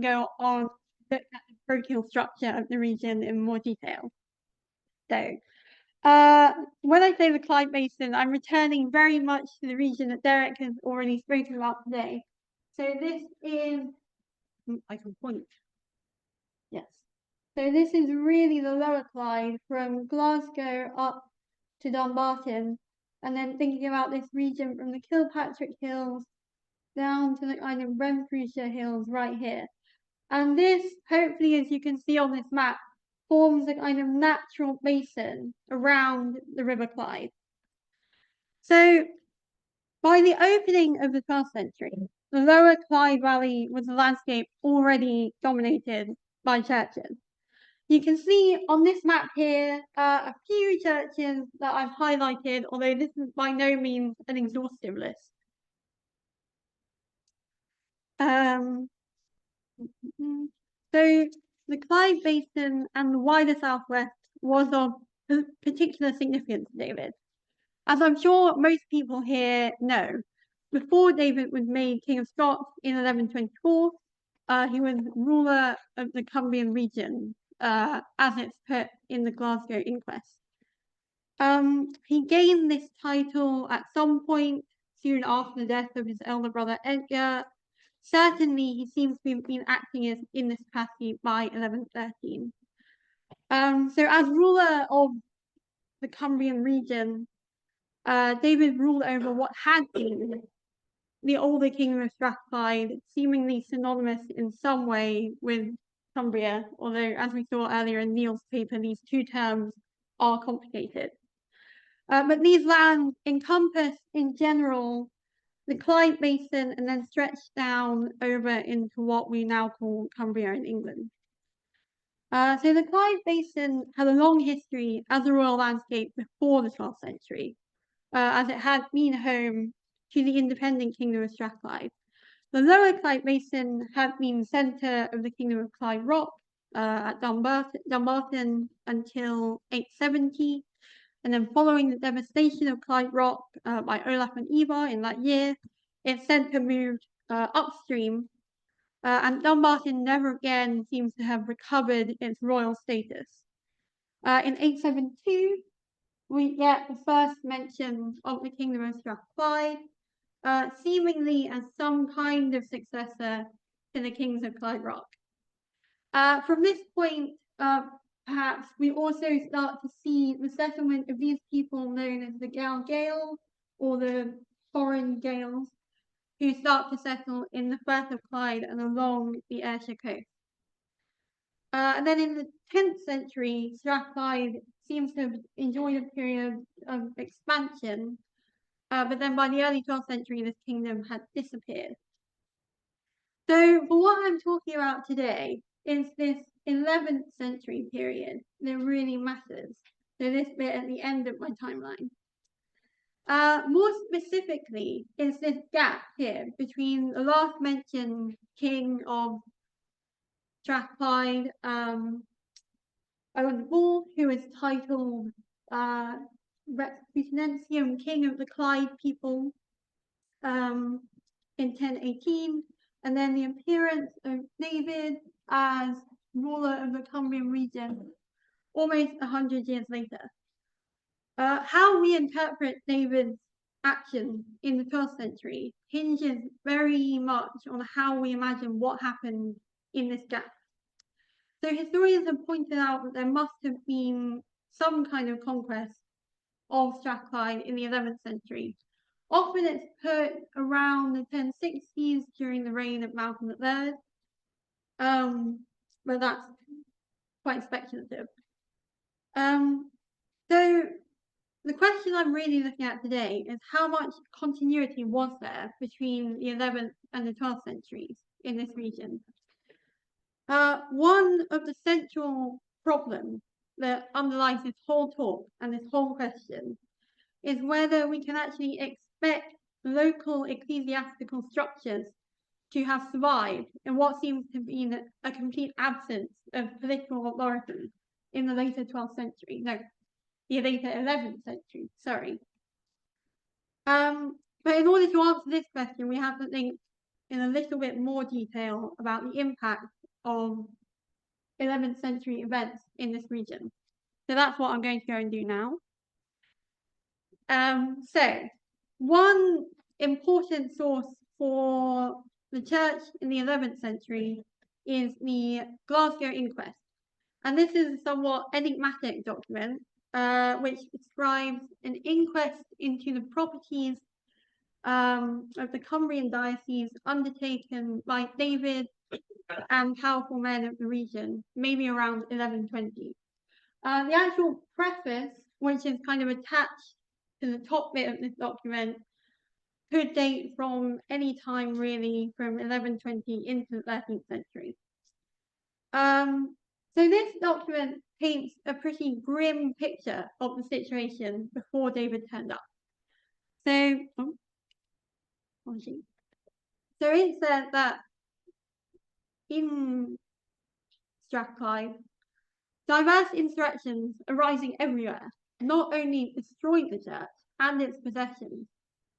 can go on to look at the parochial structure of the region in more detail. So, when I say the Clyde Basin, I'm returning very much to the region that Derek has already spoken about today. So this is, I can point. Yes. So this is really the Lower Clyde from Glasgow up to Dumbarton, and then thinking about this region from the Kilpatrick Hills down to the kind of Renfrewshire Hills right here. And this, hopefully, as you can see on this map, forms a kind of natural basin around the River Clyde. So, by the opening of the 12th century, the Lower Clyde Valley was a landscape already dominated by churches. You can see on this map here a few churches that I've highlighted, although this is by no means an exhaustive list. So the Clyde Basin and the wider southwest was of particular significance to David. As I'm sure most people here know, before David was made King of Scots in 1124, he was ruler of the Cumbrian region, as it's put in the Glasgow Inquest. He gained this title at some point soon after the death of his elder brother Edgar. Certainly, he seems to have been acting in this capacity by 1113. So as ruler of the Cumbrian region, David ruled over what had been the older kingdom of Strathclyde, seemingly synonymous in some way with Cumbria, although as we saw earlier in Neil's paper, these two terms are complicated. But these lands encompass, in general, the Clyde Basin and then stretched down over into what we now call Cumbria in England. So the Clyde Basin had a long history as a royal landscape before the 12th century, as it had been home to the independent kingdom of Strathclyde. The lower Clyde Basin had been the centre of the kingdom of Clyde Rock at Dumbarton until 870. And then following the devastation of Clyde Rock by Olaf and Ivar in that year, its centre moved upstream, and Dumbarton never again seems to have recovered its royal status. In 872, we get the first mention of the kingdom of Strathclyde, seemingly as some kind of successor to the kings of Clyde Rock. From this point, perhaps we also start to see the settlement of these people known as the Gael or the foreign Gaels, who start to settle in the Firth of Clyde and along the Ayrshire coast. And then in the 10th century, Strathclyde seems to have enjoyed a period of expansion, but then by the early 12th century, this kingdom had disappeared. So for what I'm talking about today is this 11th century period that really matters. So this bit at the end of my timeline. More specifically, is this gap here between the last mentioned king of Strathclyde, Owen Bull, who is titled Reputenentium King of the Clyde people in 1018, and then the appearance of David as ruler of the Cumbrian region almost 100 years later. How we interpret David's action in the 12th century hinges very much on how we imagine what happened in this gap. So historians have pointed out that there must have been some kind of conquest of Strathclyde in the 11th century. Often it's put around the 1060s during the reign of Malcolm III, but that's quite speculative. So the question I'm really looking at today is how much continuity was there between the 11th and the 12th centuries in this region? One of the central problems that underlies this whole talk and this whole question is whether we can actually expect local ecclesiastical structures to have survived in what seems to have been a complete absence of political authority in the later 12th century. No, the later 11th century, sorry. But in order to answer this question, we have to think in a little bit more detail about the impact of 11th century events in this region. So that's what I'm going to go and do now. So one important source for the church in the 11th century is the Glasgow Inquest. And this is a somewhat enigmatic document which describes an inquest into the properties of the Cumbrian diocese undertaken by David and powerful men of the region, maybe around 1120. The actual preface, which is kind of attached to the top bit of this document, could date from any time really from 1120 into the 13th century. So this document paints a pretty grim picture of the situation before David turned up. So it said that in Strathclyde, diverse insurrections arising everywhere not only destroyed the church and its possessions,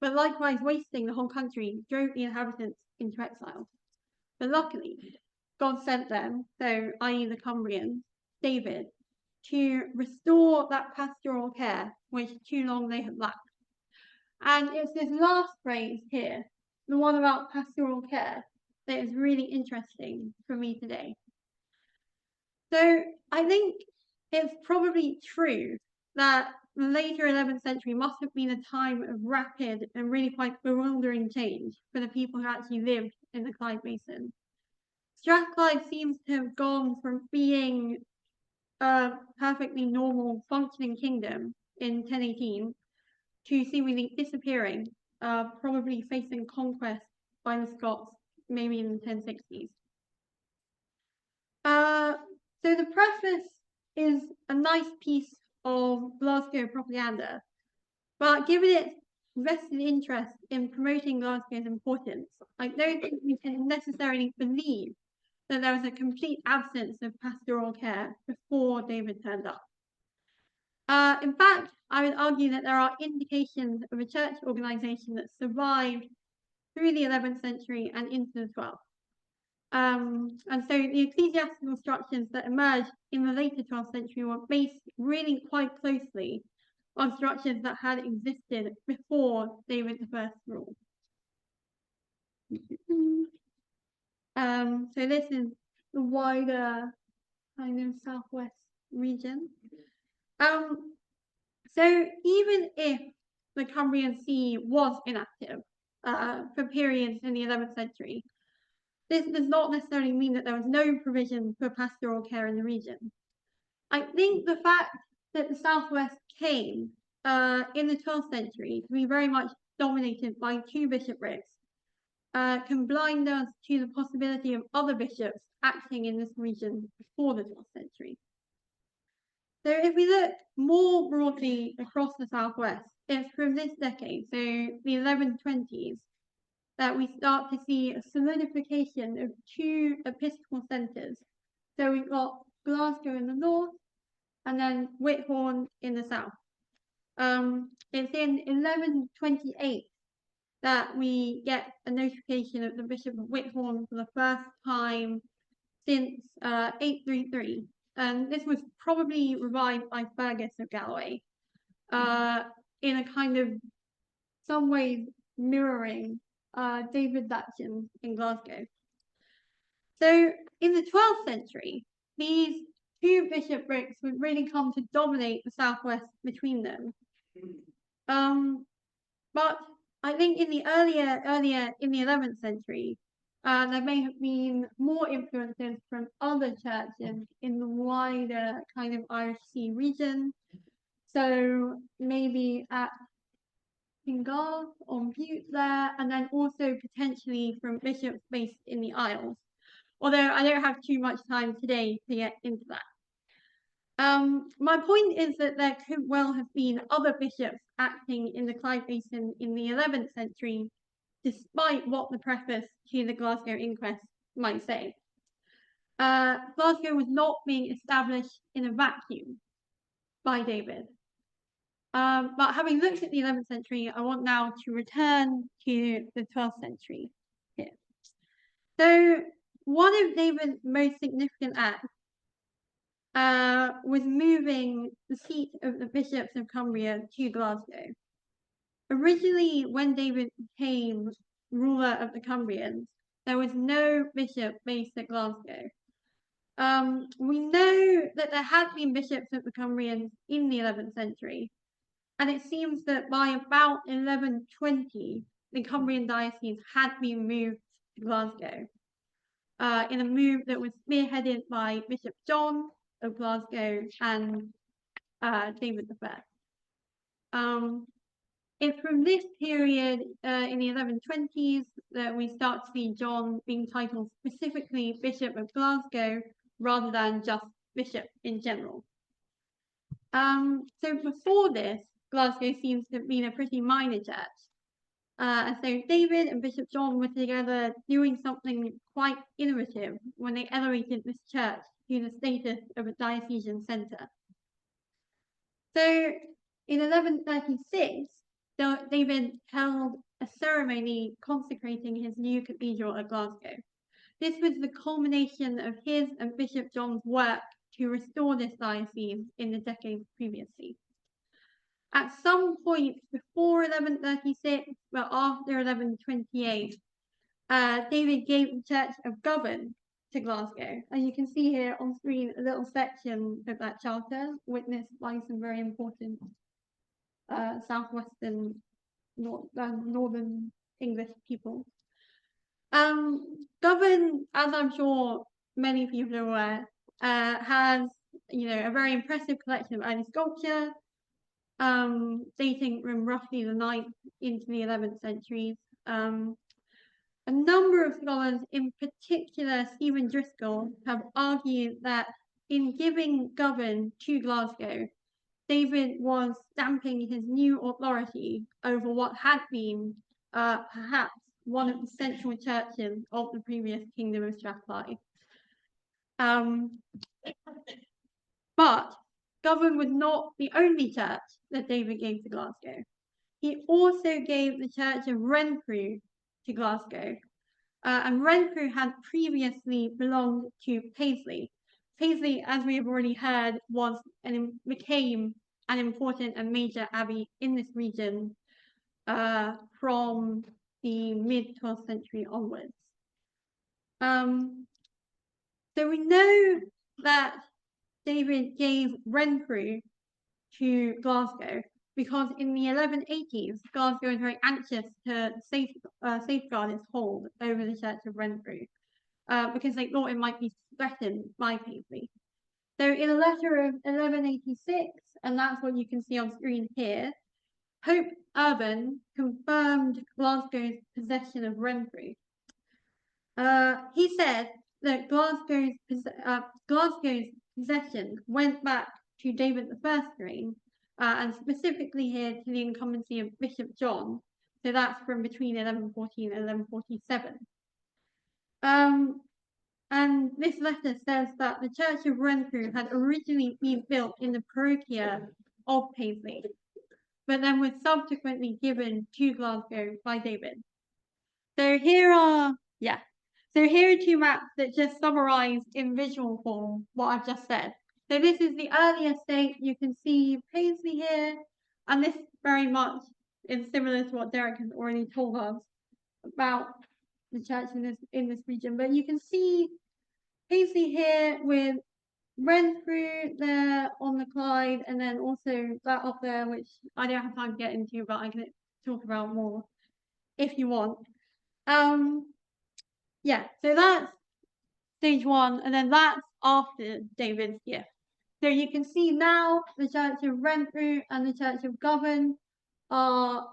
but likewise wasting the whole country drove the inhabitants into exile. But luckily, God sent them, so i.e. the Cumbrians, David, to restore that pastoral care which too long they had lacked. And it's this last phrase here, the one about pastoral care, that is really interesting for me today. So I think it's probably true that the later 11th century must have been a time of rapid and really quite bewildering change for the people who actually lived in the Clyde Basin. Strathclyde seems to have gone from being a perfectly normal functioning kingdom in 1018 to seemingly disappearing, probably facing conquest by the Scots maybe in the 1060s. So the preface is a nice piece of Glasgow propaganda, but given its vested interest in promoting Glasgow's importance, I don't think we can necessarily believe that there was a complete absence of pastoral care before David turned up. In fact, I would argue that there are indications of a church organization that survived through the 11th century and into the 12th. And so the ecclesiastical structures that emerged in the later 12th century were based really quite closely on structures that had existed before David I ruled. So this is the wider kind of southwest region. So even if the Cumbrian Sea was inactive for periods in the 11th century, this does not necessarily mean that there was no provision for pastoral care in the region. I think the fact that the southwest came in the 12th century to be very much dominated by two bishoprics can blind us to the possibility of other bishops acting in this region before the 12th century. So if we look more broadly across the southwest, it's from this decade, so the 1120s, that we start to see a solidification of two episcopal centres. So we've got Glasgow in the north and then Whithorn in the south. It's in 1128 that we get a notification of the Bishop of Whithorn for the first time since 833. And this was probably revived by Fergus of Galloway in a kind of some ways mirroring David Datchin in Glasgow. So in the 12th century, these two bishoprics would really come to dominate the southwest between them. But I think in the earlier in the 11th century, there may have been more influences from other churches in the wider kind of Irish Sea region. So maybe at Fingal on Bute there, and then also potentially from bishops based in the Isles. Although I don't have too much time today to get into that. My point is that there could well have been other bishops acting in the Clyde Basin in the 11th century, despite what the preface to the Glasgow Inquest might say. Glasgow was not being established in a vacuum by David. But having looked at the 11th century, I want now to return to the 12th century here. So one of David's most significant acts was moving the seat of the bishops of Cumbria to Glasgow. Originally, when David became ruler of the Cumbrians, there was no bishop based at Glasgow. We know that there had been bishops of the Cumbrians in the 11th century, and it seems that by about 1120, the Cumbrian diocese had been moved to Glasgow, in a move that was spearheaded by Bishop John of Glasgow and David I. It's from this period in the 1120s that we start to see John being titled specifically Bishop of Glasgow rather than just Bishop in general. So before this, Glasgow seems to have been a pretty minor church. And so David and Bishop John were together doing something quite innovative when they elevated this church to the status of a diocesan centre. So in 1136, David held a ceremony consecrating his new cathedral at Glasgow. This was the culmination of his and Bishop John's work to restore this diocese in the decades previously. At some point before 1136, but after 1128, David gave the Church of Govan to Glasgow. And you can see here on screen a little section of that charter witnessed by some very important southwestern northern English people. Govan, as I'm sure many people are aware, has a very impressive collection of early sculpture, dating from roughly the 9th into the 11th centuries. A number of scholars, in particular Stephen Driscoll, have argued that in giving Govan to Glasgow, David was stamping his new authority over what had been perhaps one of the central churches of the previous Kingdom of Strathclyde. But Govan was not the only church that David gave to Glasgow. He also gave the Church of Renfrew to Glasgow. And Renfrew had previously belonged to Paisley. Paisley, as we have already heard, became an important and major abbey in this region from the mid-12th century onwards. So we know that David gave Renfrew to Glasgow because in the 1180s, Glasgow was very anxious to safeguard its hold over the Church of Renfrew because they thought it might be threatened by Paisley. So in a letter of 1186, and that's what you can see on screen here, Pope Urban confirmed Glasgow's possession of Renfrew. He said that Glasgow's possession went back to David I's reign, and specifically here to the incumbency of Bishop John. So that's from between 1114 and 1147. And this letter says that the Church of Renfrew had originally been built in the parochia of Paisley, but then was subsequently given to Glasgow by David. So here are two maps that just summarize in visual form what I've just said. So this is the earlier state. You can see Paisley here, and this very much is similar to what Derek has already told us about the church in this region. But you can see Paisley here with Renfrew there on the Clyde, and then also that up there, which I don't have time to get into, but I can talk about more if you want. So that's stage one, and then that's after David's gift. So you can see now the Church of Renfrew and the Church of Govan are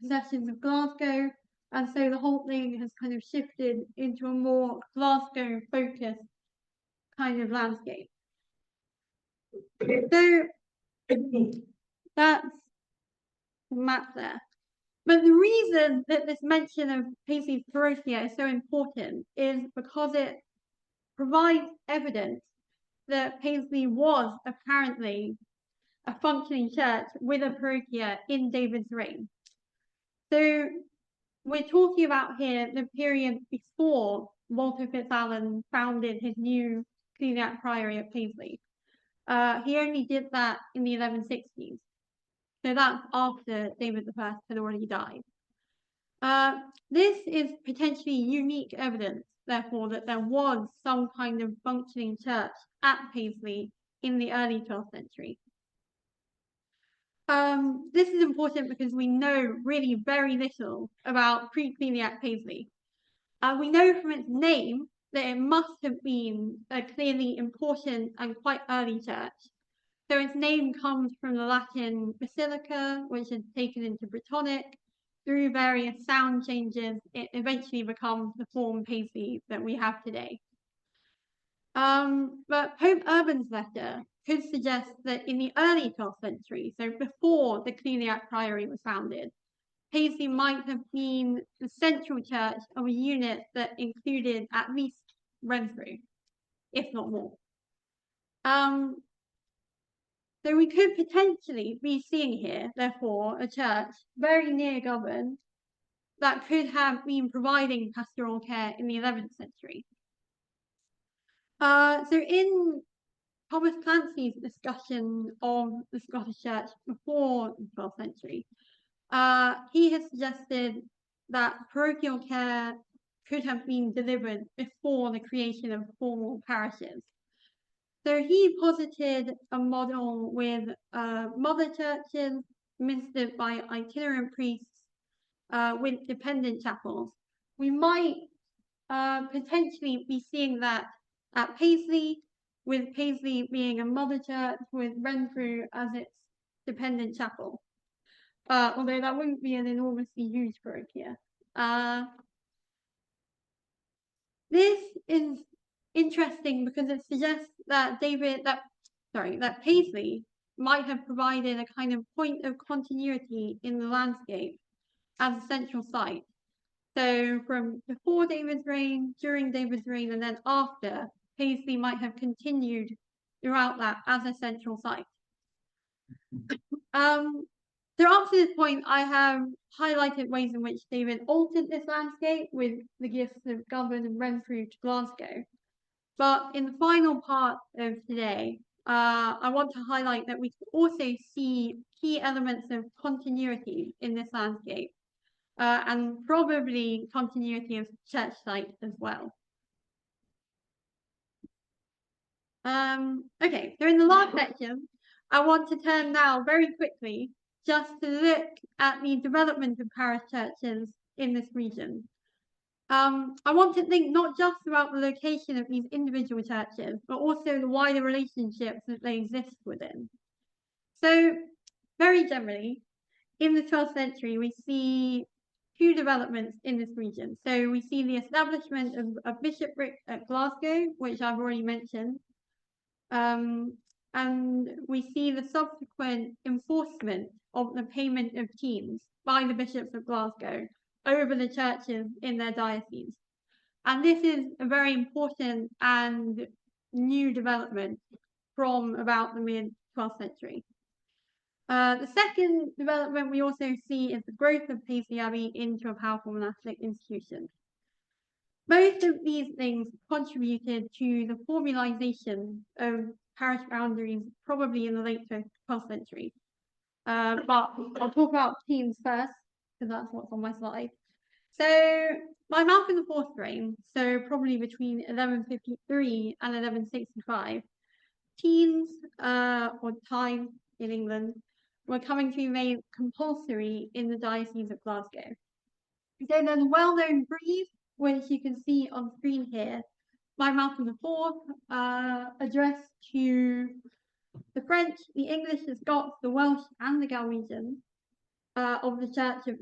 possessions of Glasgow, and so the whole thing has kind of shifted into a more Glasgow-focused kind of landscape. So that's the map there. But the reason that this mention of Paisley's parochia is so important is because it provides evidence that Paisley was apparently a functioning church with a parochia in David's reign. So we're talking about here the period before Walter FitzAlan founded his new Cluniac Priory at Paisley. He only did that in the 1160s. So that's after David I had already died. This is potentially unique evidence, therefore, that there was some kind of functioning church at Paisley in the early 12th century. This is important because we know really very little about pre-Cluniac Paisley. We know from its name that it must have been a clearly important and quite early church. So its name comes from the Latin basilica, which is taken into Brittonic. Through various sound changes, it eventually becomes the form Paisley that we have today. But Pope Urban's letter could suggest that in the early 12th century, so before the Cluniac Priory was founded, Paisley might have been the central church of a unit that included at least Renfrew, if not more. So we could potentially be seeing here, therefore, a church very near Govan that could have been providing pastoral care in the 11th century. So in Thomas Clancy's discussion of the Scottish Church before the 12th century, he has suggested that parochial care could have been delivered before the creation of formal parishes. So he posited a model with mother churches ministered by itinerant priests with dependent chapels. We might potentially be seeing that at Paisley, with Paisley being a mother church with Renfrew as its dependent chapel. Although that wouldn't be an enormously huge parochia. This is interesting because it suggests that that Paisley might have provided a kind of point of continuity in the landscape as a central site. So from before David's reign, during David's reign, and then after, Paisley might have continued throughout that as a central site. So up to this point, I have highlighted ways in which David altered this landscape with the gifts of Govan and Renfrew to Glasgow. But in the final part of today, I want to highlight that we can also see key elements of continuity in this landscape, and probably continuity of church site as well. Okay, so in the last section, I want to turn now very quickly just to look at the development of parish churches in this region. I want to think not just about the location of these individual churches, but also the wider relationships that they exist within. So, very generally, in the 12th century, we see two developments in this region. So we see the establishment of a bishopric at Glasgow, which I've already mentioned, and we see the subsequent enforcement of the payment of teens by the bishops of Glasgow over the churches in their diocese. And this is a very important and new development from about the mid-12th century. The second development we also see is the growth of Paisley Abbey into a powerful monastic institution. Both of these things contributed to the formalization of parish boundaries probably in the late 12th century. But I'll talk about teens first, because that's what's on my slide. So by Malcolm IV's reign, so probably between 1153 and 1165, teens, or time in England, were coming to be made compulsory in the Diocese of Glasgow. So there's a well-known brief, which you can see on screen here, by Malcolm IV, addressed to the French, the English, the Scots, the Welsh, and the Galwegians of the Church of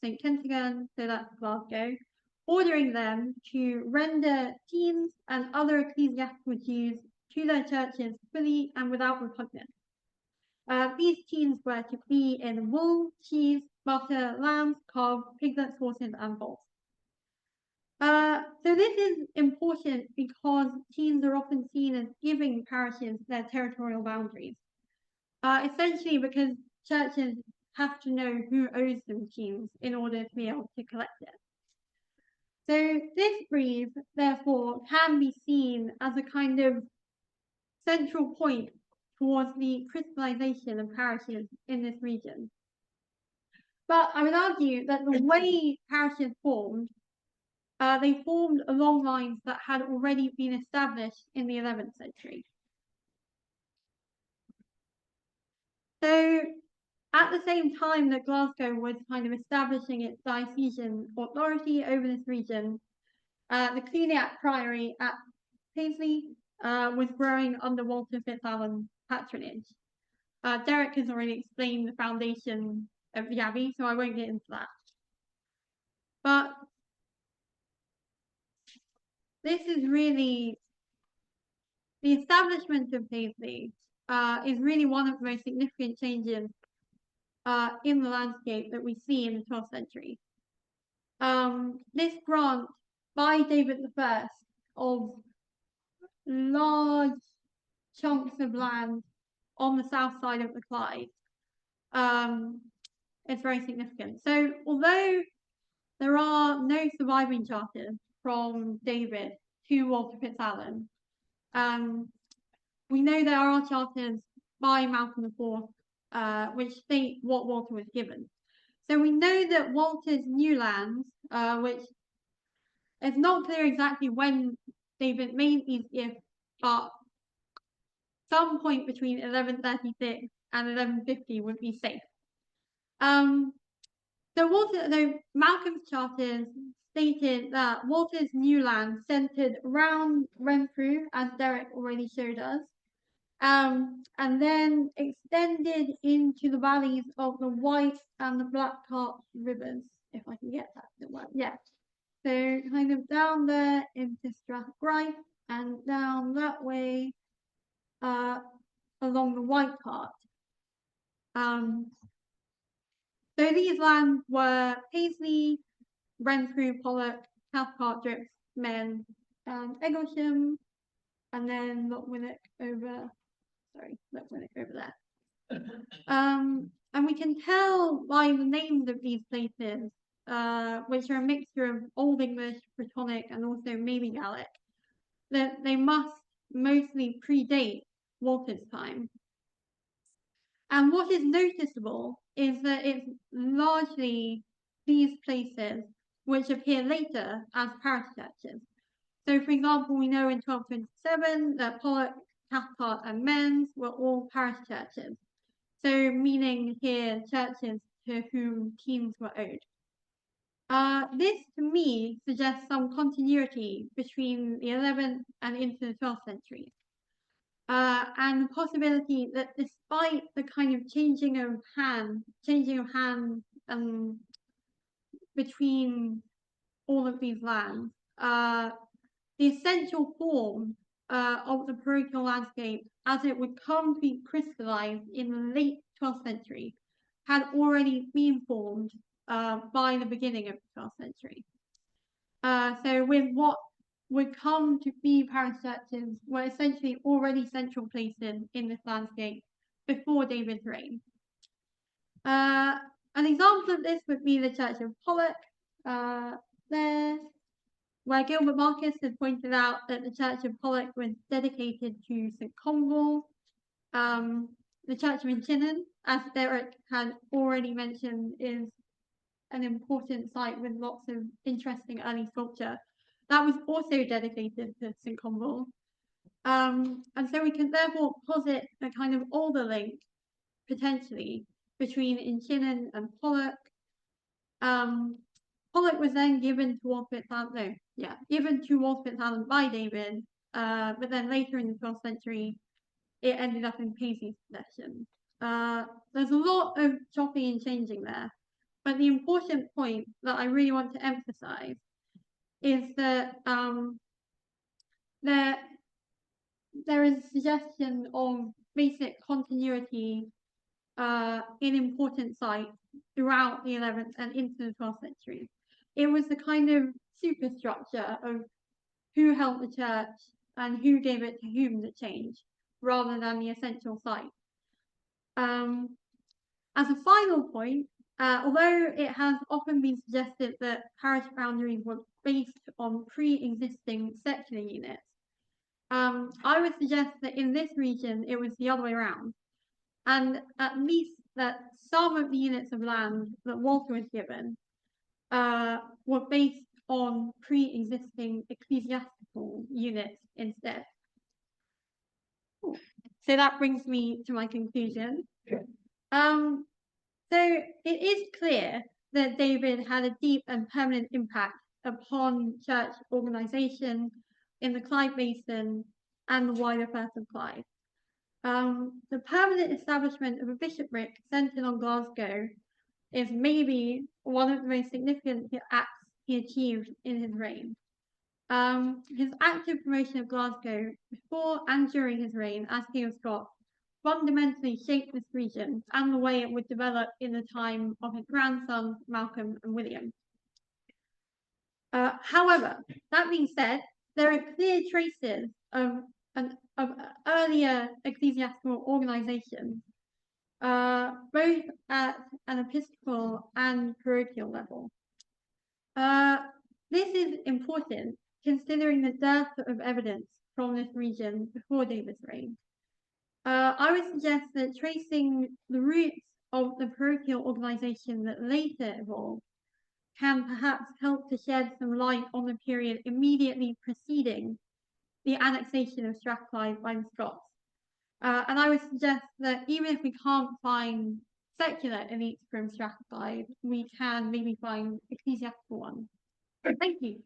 St. Kentigern, so that's Glasgow, ordering them to render teens and other ecclesiastical dues to their churches fully and without repugnance. These teens were to be in wool, cheese, butter, lambs, calves, piglets, horses, and bulls. So this is important because teens are often seen as giving parishes their territorial boundaries. Essentially because churches have to know who owes them keys in order to be able to collect it. So this brief, therefore, can be seen as a kind of central point towards the crystallization of parishes in this region. But I would argue that the way parishes formed, they formed along lines that had already been established in the 11th century. So at the same time that Glasgow was kind of establishing its diocesan authority over this region, the Cluniac Priory at Paisley was growing under Walter FitzAlan's patronage. Derek has already explained the foundation of the abbey, so I won't get into that. But this is really, the establishment of Paisley is really one of the most significant changes in the landscape that we see in the 12th century. This grant by David I of large chunks of land on the south side of the Clyde is very significant. So although there are no surviving charters from David to Walter FitzAlan, we know there are charters by Malcolm IV which state what Walter was given. So we know that Walter's new lands, which it's not clear exactly when David made these gifts, but some point between 1136 and 1150 would be safe. So Malcolm's charters stated that Walter's new land centered around Renfrew, as Derek already showed us, and then extended into the valleys of the White and the Black Cart rivers, if I can get that to work. Yeah. So kind of down there into Strathgripe and down that way along the White Cart. So these lands were Paisley, Renfrew, Pollock, Cathcart, Drips, Men, and Eglesham, and then Lochwinnock over there. And we can tell by the names of these places, which are a mixture of Old English, Brittonic, and also maybe Gaelic, that they must mostly predate Walter's time. And what is noticeable is that it's largely these places which appear later as parish churches. So, for example, we know in 1227 that Pollock, Cathcart, and Men's were all parish churches. So, meaning here churches to whom keens were owed. This, to me, suggests some continuity between the 11th and into the 12th century. And the possibility that despite the kind of changing of hands between all of these lands, the essential form of the parochial landscape as it would come to be crystallized in the late 12th century had already been formed by the beginning of the 12th century. So with what would come to be parish churches were essentially already central places in this landscape before David's reign. An example of this would be the Church of Pollock, there, where Gilbert Marcus has pointed out that the Church of Pollock was dedicated to St. Convall. The Church of Inchinnan, as Derek had already mentioned, is an important site with lots of interesting early sculpture. That was also dedicated to St. Convall. And so we can therefore posit a kind of older link, potentially, between Inchinnan and Pollock. Pollock was then given to Walter FitzAlan by David, but then later in the 12th century, it ended up in Paisley's possession. There's a lot of chopping and changing there, but the important point that I really want to emphasize is that there is a suggestion of basic continuity in important sites throughout the 11th and into the 12th century. It was the kind of superstructure of who held the church and who gave it to whom that changed, rather than the essential site. As a final point, although it has often been suggested that parish boundaries were based on pre-existing secular units, I would suggest that in this region it was the other way around, and at least that some of the units of land that Walter was given were based on pre-existing ecclesiastical units instead. So that brings me to my conclusion. So it is clear that David had a deep and permanent impact upon church organisation in the Clyde Basin and the wider Firth of Clyde. The permanent establishment of a bishopric centred on Glasgow is maybe one of the most significant acts he achieved in his reign. His active promotion of Glasgow before and during his reign as King of Scots fundamentally shaped this region and the way it would develop in the time of his grandsons Malcolm and William. However, that being said, there are clear traces of earlier ecclesiastical organisation, both at an episcopal and parochial level. This is important considering the dearth of evidence from this region before David's reign. I would suggest that tracing the roots of the parochial organisation that later evolved can perhaps help to shed some light on the period immediately preceding the annexation of Strathclyde by the Scots. And I would suggest that even if we can't find secular elites from Strathclyde, we can maybe find ecclesiastical ones. Thank you.